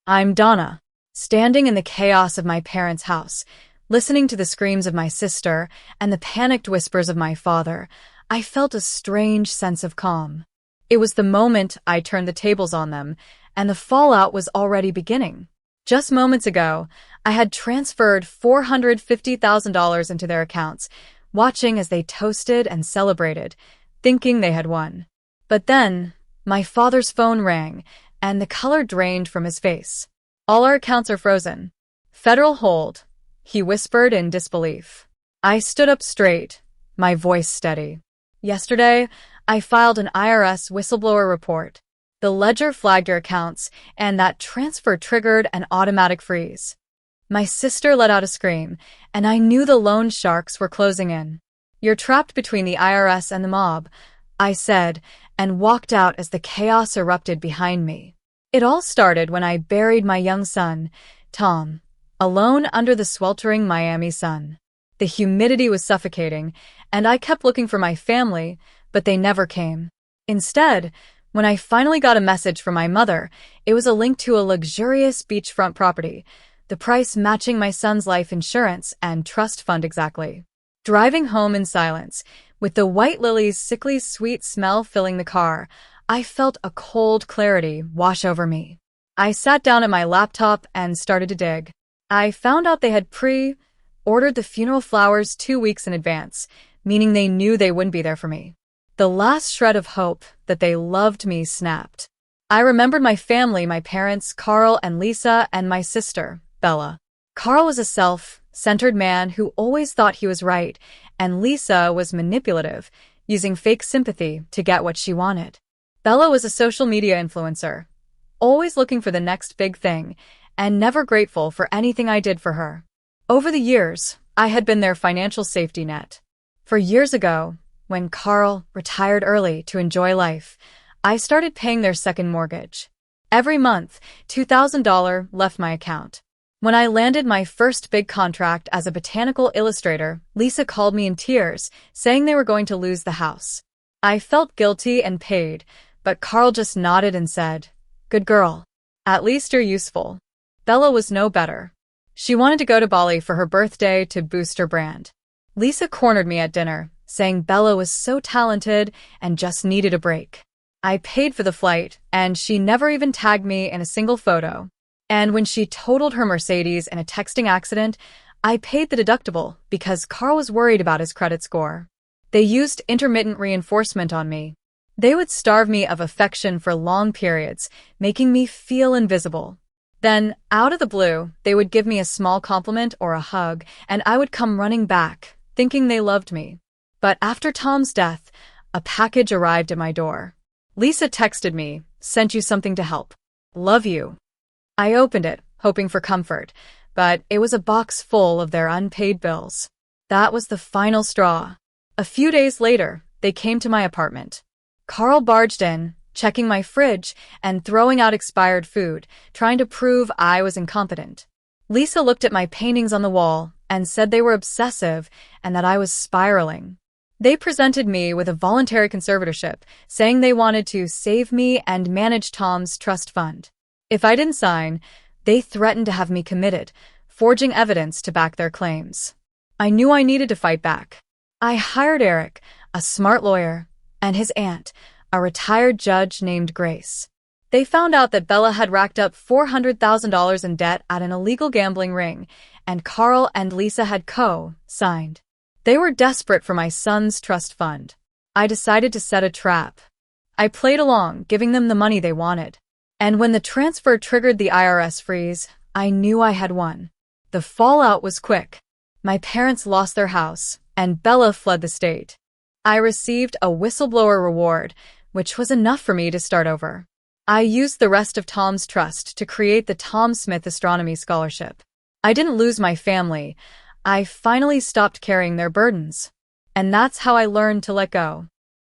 I'm Donna, standing in the chaos of my parents' house, listening to the screams of my sister and the panicked whispers of my father. I felt a strange sense of calm. It was the moment I turned the tables on them, and the fallout was already beginning. Just moments ago, I had transferred $450,000 into their accounts, watching as they toasted and celebrated, thinking they had won. But then, my father's phone rang, and the color drained from his face. "All our accounts are frozen. Federal hold," he whispered in disbelief. I stood up straight, my voice steady. "Yesterday, I filed an IRS whistleblower report. The ledger flagged your accounts, and that transfer triggered an automatic freeze." My sister let out a scream, and I knew the loan sharks were closing in. "You're trapped between the IRS and the mob," I said, and walked out as the chaos erupted behind me. It all started when I buried my young son, Tom, alone under the sweltering Miami sun. The humidity was suffocating, and I kept looking for my family, but they never came. Instead, when I finally got a message from my mother, it was a link to a luxurious beachfront property, the price matching my son's life insurance and trust fund exactly. Driving home in silence, with the white lily's sickly sweet smell filling the car, I felt a cold clarity wash over me. I sat down at my laptop and started to dig. I found out they had ordered the funeral flowers 2 weeks in advance, meaning they knew they wouldn't be there for me. The last shred of hope that they loved me snapped. I remembered my family, my parents, Carl and Lisa, and my sister, Bella. Carl was a self-centered man who always thought he was right, and Lisa was manipulative, using fake sympathy to get what she wanted. Bella was a social media influencer, always looking for the next big thing, and never grateful for anything I did for her. Over the years, I had been their financial safety net. For years ago, when Carl retired early to enjoy life, I started paying their second mortgage. Every month, $2,000 left my account. When I landed my first big contract as a botanical illustrator, Lisa called me in tears, saying they were going to lose the house. I felt guilty and paid, but Carl just nodded and said, "Good girl. At least you're useful." Bella was no better. She wanted to go to Bali for her birthday to boost her brand. Lisa cornered me at dinner, saying Bella was so talented and just needed a break. I paid for the flight, and she never even tagged me in a single photo. And when she totaled her Mercedes in a texting accident, I paid the deductible because Carl was worried about his credit score. They used intermittent reinforcement on me. They would starve me of affection for long periods, making me feel invisible. Then, out of the blue, they would give me a small compliment or a hug, and I would come running back, thinking they loved me. But after Tom's death, a package arrived at my door. "Lisa texted me, sent you something to help. Love you." I opened it, hoping for comfort, but it was a box full of their unpaid bills. That was the final straw. A few days later, they came to my apartment. Carl barged in, checking my fridge and throwing out expired food, trying to prove I was incompetent. Lisa looked at my paintings on the wall and said they were obsessive and that I was spiraling. They presented me with a voluntary conservatorship, saying they wanted to save me and manage Tom's trust fund. If I didn't sign, they threatened to have me committed, forging evidence to back their claims. I knew I needed to fight back. I hired Eric, a smart lawyer, and his aunt, a retired judge named Grace. They found out that Bella had racked up $400,000 in debt at an illegal gambling ring, and Carl and Lisa had co-signed. They were desperate for my son's trust fund. I decided to set a trap. I played along, giving them the money they wanted. And when the transfer triggered the IRS freeze, I knew I had won. The fallout was quick. My parents lost their house, and Bella fled the state. I received a whistleblower reward, which was enough for me to start over. I used the rest of Tom's trust to create the Tom Smith Astronomy Scholarship. I didn't lose my family. I finally stopped carrying their burdens. And that's how I learned to let go.